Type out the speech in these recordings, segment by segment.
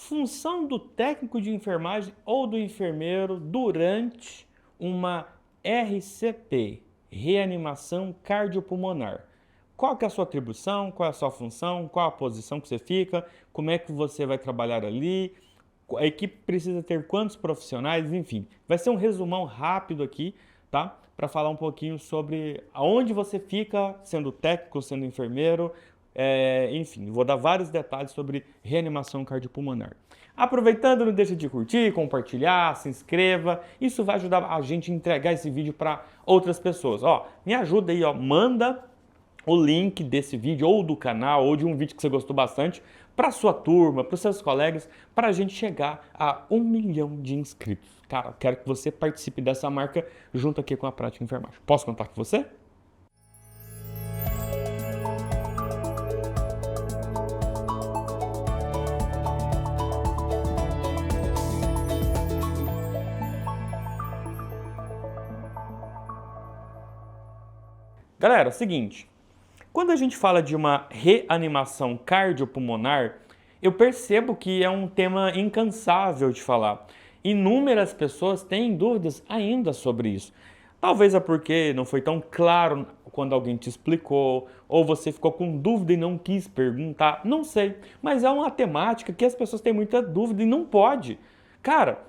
função do técnico de enfermagem ou do enfermeiro durante uma RCP, reanimação cardiopulmonar. Qual que é a sua atribuição, qual é a sua função, qual a posição que você fica, como é que você vai trabalhar ali, a equipe precisa ter quantos profissionais, enfim. Vai ser um resumão rápido aqui, tá? Para falar um pouquinho sobre aonde você fica sendo técnico, sendo enfermeiro, enfim, vou dar vários detalhes sobre reanimação cardiopulmonar. Aproveitando, não deixa de curtir, compartilhar, se inscreva. Isso vai ajudar a gente a entregar esse vídeo para outras pessoas. Ó, me ajuda aí, ó, manda o link desse vídeo ou do canal ou de um vídeo que você gostou bastante para sua turma, para os seus colegas, para a gente chegar a 1 milhão de inscritos. Cara, quero que você participe dessa marca junto aqui com a Prática Enfermagem. Posso contar com você? Galera, seguinte, quando a gente fala de uma reanimação cardiopulmonar, eu percebo que é um tema incansável de falar. Inúmeras pessoas têm dúvidas ainda sobre isso. Talvez é porque não foi tão claro quando alguém te explicou, ou você ficou com dúvida e não quis perguntar, não sei. Mas é uma temática que as pessoas têm muita dúvida e não pode. Cara,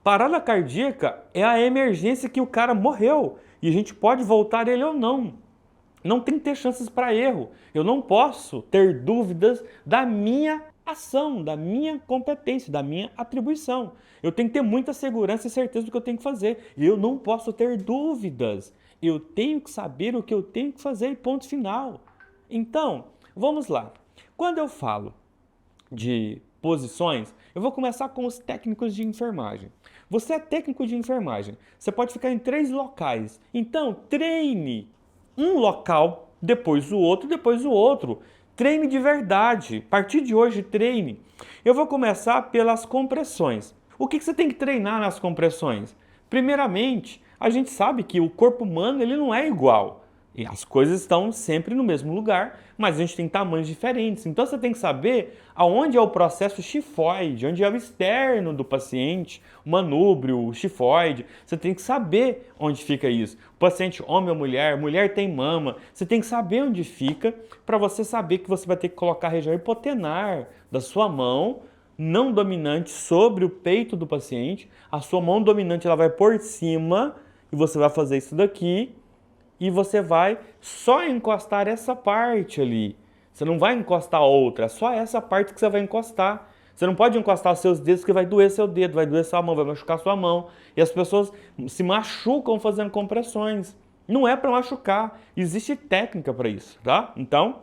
parada cardíaca é a emergência que o cara morreu e a gente pode voltar ele ou não. Não tem que ter chances para erro. Eu não posso ter dúvidas da minha ação, da minha competência, da minha atribuição. Eu tenho que ter muita segurança e certeza do que eu tenho que fazer. E eu não posso ter dúvidas. Eu tenho que saber o que eu tenho que fazer e ponto final. Então, vamos lá. Quando eu falo de posições, eu vou começar com os técnicos de enfermagem. Você é técnico de enfermagem. Você pode ficar em 3 locais. Então, treine um local, depois o outro, depois o outro. Treine de verdade. A partir de hoje, treine. Eu vou começar pelas compressões. O que você tem que treinar nas compressões? Primeiramente, a gente sabe que o corpo humano ele não é igual. E as coisas estão sempre no mesmo lugar, mas a gente tem tamanhos diferentes. Então você tem que saber aonde é o processo xifoide, onde é o externo do paciente, o manúbrio, o xifoide. Você tem que saber onde fica isso. O paciente homem ou mulher, mulher tem mama. Você tem que saber onde fica para você saber que você vai ter que colocar a região hipotenar da sua mão não dominante sobre o peito do paciente. A sua mão dominante ela vai por cima e você vai fazer isso daqui. E você vai só encostar essa parte ali. Você não vai encostar outra, é só essa parte que você vai encostar. Você não pode encostar seus dedos que vai doer seu dedo, vai doer sua mão, vai machucar sua mão. E as pessoas se machucam fazendo compressões. Não é para machucar, existe técnica para isso, tá? Então,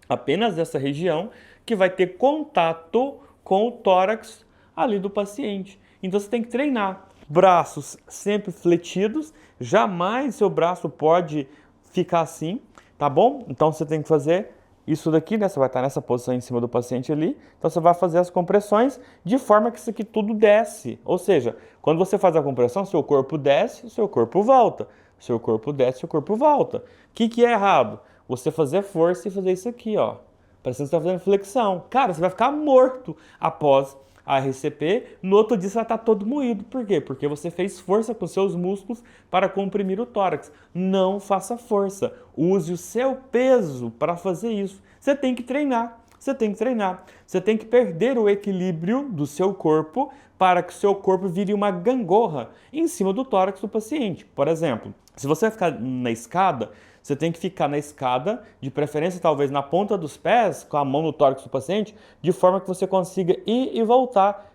apenas essa região que vai ter contato com o tórax ali do paciente. Então você tem que treinar. Braços sempre fletidos, jamais seu braço pode ficar assim, tá bom? Então você tem que fazer isso daqui, né? Você vai estar nessa posição em cima do paciente ali, então você vai fazer as compressões de forma que isso aqui tudo desce. Ou seja, quando você faz a compressão, seu corpo desce, seu corpo volta. Seu corpo desce, seu corpo volta. O que é errado? Você fazer força e fazer isso aqui, ó. Parecendo que você está fazendo flexão. Cara, você vai ficar morto após a RCP, no outro dia você vai estar todo moído. Por quê? Porque você fez força com seus músculos para comprimir o tórax. Não faça força. Use o seu peso para fazer isso. Você tem que treinar. Você tem que treinar. Você tem que perder o equilíbrio do seu corpo para que o seu corpo vire uma gangorra em cima do tórax do paciente. Por exemplo, se você vai ficar na escada, você tem que ficar na escada, de preferência talvez na ponta dos pés, com a mão no tórax do paciente, de forma que você consiga ir e voltar,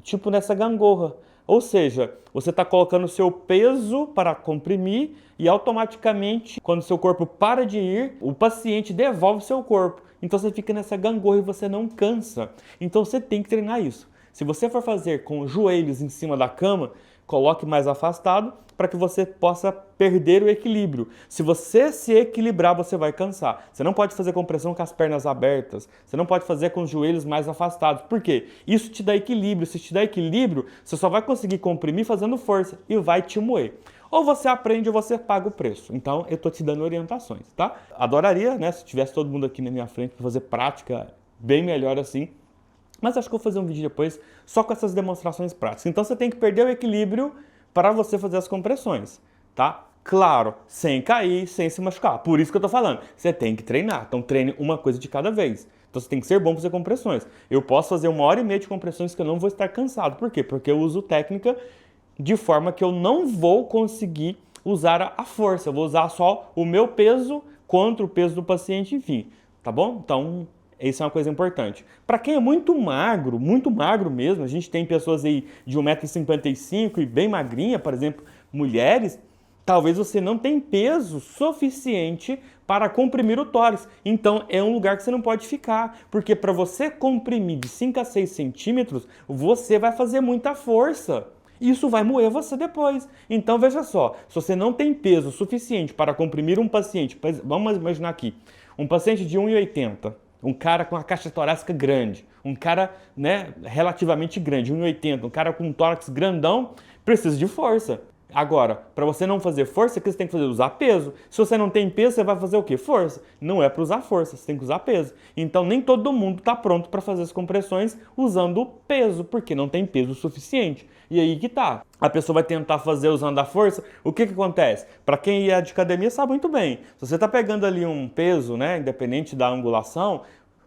tipo nessa gangorra. Ou seja, você está colocando o seu peso para comprimir e automaticamente, quando o seu corpo para de ir, o paciente devolve o seu corpo. Então você fica nessa gangorra e você não cansa. Então você tem que treinar isso. Se você for fazer com os joelhos em cima da cama, coloque mais afastado para que você possa perder o equilíbrio. Se você se equilibrar, você vai cansar. Você não pode fazer compressão com as pernas abertas. Você não pode fazer com os joelhos mais afastados. Por quê? Isso te dá equilíbrio. Se te dá equilíbrio, você só vai conseguir comprimir fazendo força e vai te moer. Ou você aprende ou você paga o preço. Então, eu estou te dando orientações, tá? Adoraria, né, se tivesse todo mundo aqui na minha frente para fazer prática bem melhor assim. Mas acho que eu vou fazer um vídeo depois só com essas demonstrações práticas. Então você tem que perder o equilíbrio para você fazer as compressões, tá? Claro, sem cair, sem se machucar. Por isso que eu tô falando, você tem que treinar. Então treine uma coisa de cada vez. Então você tem que ser bom para fazer compressões. Eu posso fazer 1h30 de compressões que eu não vou estar cansado. Por quê? Porque eu uso técnica de forma que eu não vou conseguir usar a força. Eu vou usar só o meu peso contra o peso do paciente, enfim. Tá bom? Então, isso é uma coisa importante. Para quem é muito magro mesmo, a gente tem pessoas aí de 1,55 m e bem magrinha, por exemplo, mulheres, talvez você não tenha peso suficiente para comprimir o tórax. Então, é um lugar que você não pode ficar, porque para você comprimir de 5 a 6 centímetros, você vai fazer muita força. Isso vai moer você depois. Então, veja só, se você não tem peso suficiente para comprimir um paciente, vamos imaginar aqui, um paciente de 1,80 m, um cara com a caixa torácica grande, um cara, né, relativamente grande, 1,80 m, um cara com um tórax grandão, precisa de força. Agora, para você não fazer força, o que você tem que fazer? Usar peso. Se você não tem peso, você vai fazer o quê? Força. Não é para usar força, você tem que usar peso. Então, nem todo mundo está pronto para fazer as compressões usando peso, porque não tem peso suficiente. E aí que tá. A pessoa vai tentar fazer usando a força, o que acontece? Para quem é de academia sabe muito bem. Se você está pegando ali um peso, né, independente da angulação,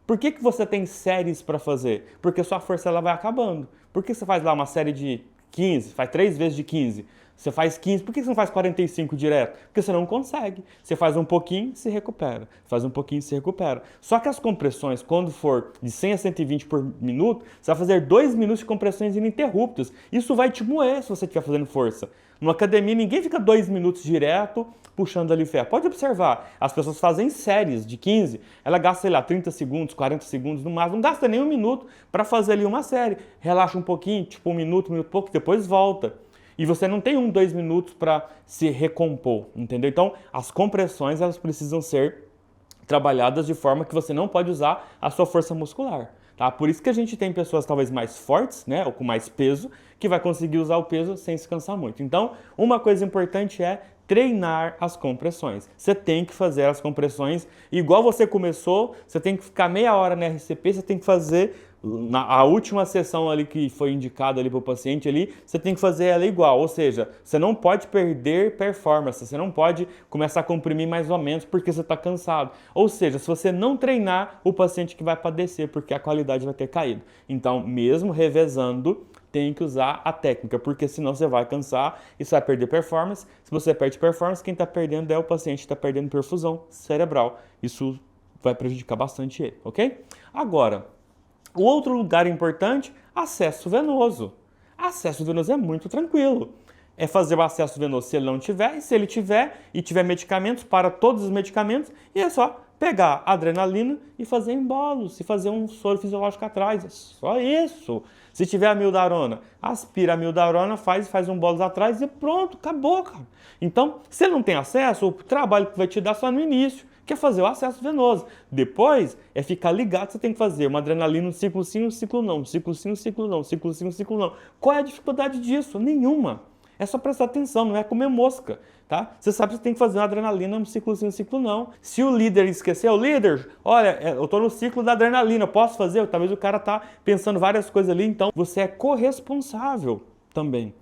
por que você tem séries para fazer? Porque sua força ela vai acabando. Por que você faz lá uma série de 15, faz 3 vezes de 15? Você faz 15, por que você não faz 45 direto? Porque você não consegue. Você faz um pouquinho, se recupera. Faz um pouquinho, se recupera. Só que as compressões, quando for de 100 a 120 por minuto, você vai fazer 2 minutos de compressões ininterruptas. Isso vai te moer se você estiver fazendo força. Numa academia, ninguém fica 2 minutos direto puxando ali ferro. Pode observar, as pessoas fazem séries de 15, ela gasta, sei lá, 30 segundos, 40 segundos no máximo, não gasta nem 1 minuto para fazer ali uma série. Relaxa um pouquinho, tipo 1 minuto e pouco, depois volta. E você não tem 2 minutos para se recompor, entendeu? Então, as compressões, elas precisam ser trabalhadas de forma que você não pode usar a sua força muscular, tá? Por isso que a gente tem pessoas talvez mais fortes, né, ou com mais peso, que vai conseguir usar o peso sem se cansar muito. Então, uma coisa importante é treinar as compressões. Você tem que fazer as compressões igual você começou, você tem que ficar meia hora na RCP, você tem que fazer a última sessão ali que foi indicada ali para o paciente ali, você tem que fazer ela igual, ou seja, você não pode perder performance, você não pode começar a comprimir mais ou menos porque você está cansado. Ou seja, se você não treinar, o paciente que vai padecer porque a qualidade vai ter caído. Então, mesmo revezando, tem que usar a técnica, porque senão você vai cansar e você vai perder performance. Se você perde performance, quem está perdendo é o paciente que está perdendo perfusão cerebral. Isso vai prejudicar bastante ele, ok? Agora, o outro lugar importante, acesso venoso. Acesso venoso é muito tranquilo. É fazer o acesso venoso se ele não tiver, e se ele tiver e tiver medicamentos, para todos os medicamentos, e é só pegar a adrenalina e fazer embolos, e fazer um soro fisiológico atrás. É só isso. Se tiver a mildarona, aspira a mildarona, faz um bolos atrás e pronto, acabou, cara. Então, se ele não tem acesso, o trabalho que vai te dar só no início, que é fazer o acesso venoso. Depois é ficar ligado, você tem que fazer uma adrenalina, um ciclo sim, um ciclo não, um ciclo sim, um ciclo não, um ciclo sim, um ciclo não. Qual é a dificuldade disso? Nenhuma. É só prestar atenção, não é comer mosca, tá? Você sabe que você tem que fazer uma adrenalina, um ciclo sim, um ciclo não. Se o líder esquecer, o líder, olha, eu tô no ciclo da adrenalina, posso fazer? Talvez o cara tá pensando várias coisas ali, então você é corresponsável também.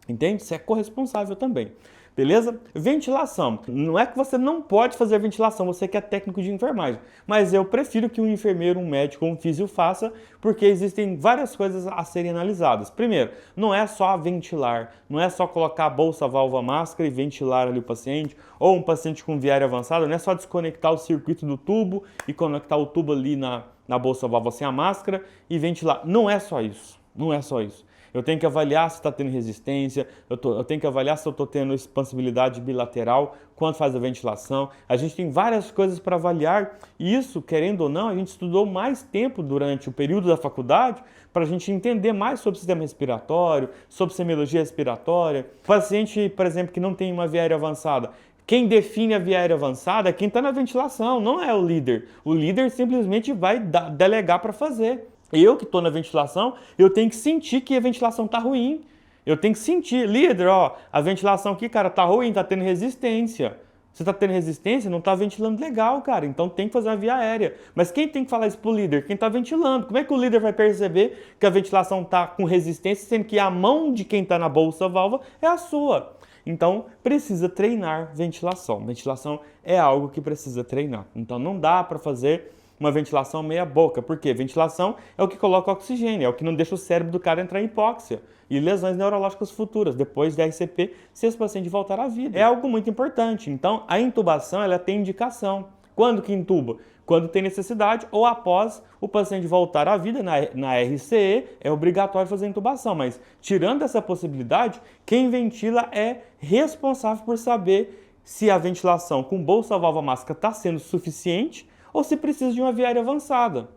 Entende? Você é corresponsável também. Beleza? Ventilação. Não é que você não pode fazer ventilação, você que é técnico de enfermagem. Mas eu prefiro que um enfermeiro, um médico ou um físio faça, porque existem várias coisas a serem analisadas. Primeiro, não é só ventilar, não é só colocar a bolsa, válvula, máscara e ventilar ali o paciente, ou um paciente com viária avançada, não é só desconectar o circuito do tubo e conectar o tubo ali na bolsa, válvula sem a máscara e ventilar. Não é só isso, não é só isso. Eu tenho que avaliar se está tendo resistência, eu tenho que avaliar se eu estou tendo expansibilidade bilateral, quando faz a ventilação. A gente tem várias coisas para avaliar e isso, querendo ou não, a gente estudou mais tempo durante o período da faculdade para a gente entender mais sobre o sistema respiratório, sobre semiologia respiratória. Paciente, por exemplo, que não tem uma via aérea avançada, quem define a via aérea avançada é quem está na ventilação, não é o líder. O líder simplesmente vai delegar para fazer. Eu que estou na ventilação, eu tenho que sentir que a ventilação está ruim. Eu tenho que sentir, líder, ó, a ventilação aqui, cara, tá ruim, tá tendo resistência. Você está tendo resistência, não está ventilando legal, cara. Então tem que fazer uma via aérea. Mas quem tem que falar isso pro líder? Quem está ventilando. Como é que o líder vai perceber que a ventilação está com resistência, sendo que a mão de quem está na bolsa válvula é a sua? Então precisa treinar ventilação. Ventilação é algo que precisa treinar. Então não dá para fazer uma ventilação meia boca. Por quê? Ventilação é o que coloca oxigênio, é o que não deixa o cérebro do cara entrar em hipóxia e lesões neurológicas futuras, depois da RCP, se esse paciente voltar à vida. É algo muito importante. Então, a intubação, ela tem indicação. Quando que intuba? Quando tem necessidade ou após o paciente voltar à vida, na RCE, é obrigatório fazer intubação. Mas, tirando essa possibilidade, quem ventila é responsável por saber se a ventilação com bolsa válvula mágica está sendo suficiente ou se precisa de uma via aérea avançada.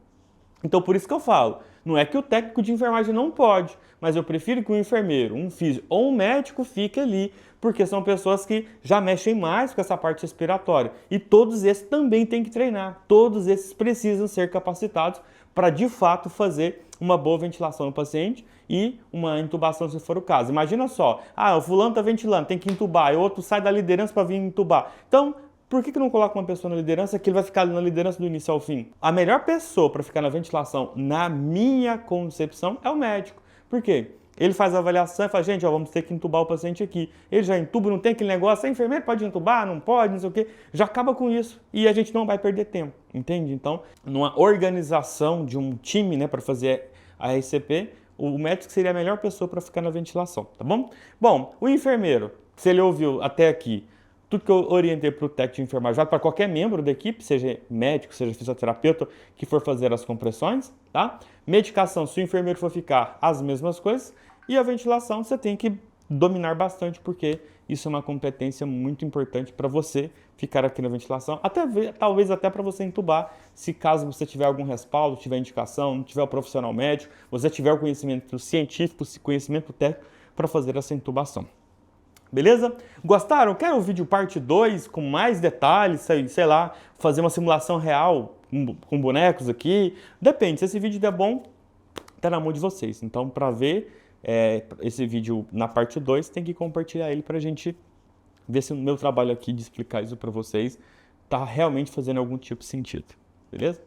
Então, por isso que eu falo, não é que o técnico de enfermagem não pode, mas eu prefiro que um enfermeiro, um físico ou um médico fique ali, porque são pessoas que já mexem mais com essa parte respiratória. E todos esses também têm que treinar, todos esses precisam ser capacitados para, de fato, fazer uma boa ventilação no paciente e uma intubação, se for o caso. Imagina só, o fulano está ventilando, tem que intubar, e outro sai da liderança para vir intubar. Então, por que não coloca uma pessoa na liderança que ele vai ficar na liderança do início ao fim? A melhor pessoa para ficar na ventilação, na minha concepção, é o médico. Por quê? Ele faz a avaliação e fala, gente, vamos ter que intubar o paciente aqui. Ele já intuba, não tem aquele negócio, a enfermeira pode intubar, não pode, não sei o quê. Já acaba com isso e a gente não vai perder tempo, entende? Então, numa organização de um time, né, para fazer a RCP, o médico seria a melhor pessoa para ficar na ventilação, tá bom? Bom, o enfermeiro, se ele ouviu até aqui, tudo que eu orientei para o técnico de enfermagem, para qualquer membro da equipe, seja médico, seja fisioterapeuta, que for fazer as compressões, tá? Medicação, se o enfermeiro for ficar, as mesmas coisas. E a ventilação, você tem que dominar bastante, porque isso é uma competência muito importante para você ficar aqui na ventilação, talvez até para você intubar, se caso você tiver algum respaldo, tiver indicação, não tiver o profissional médico, você tiver o conhecimento científico, conhecimento técnico para fazer essa intubação. Beleza? Gostaram? Quer o vídeo parte 2 com mais detalhes, sei lá, fazer uma simulação real com bonecos aqui? Depende, se esse vídeo der bom, tá na mão de vocês. Então, para ver esse vídeo na parte 2, tem que compartilhar ele pra gente ver se o meu trabalho aqui de explicar isso para vocês tá realmente fazendo algum tipo de sentido. Beleza?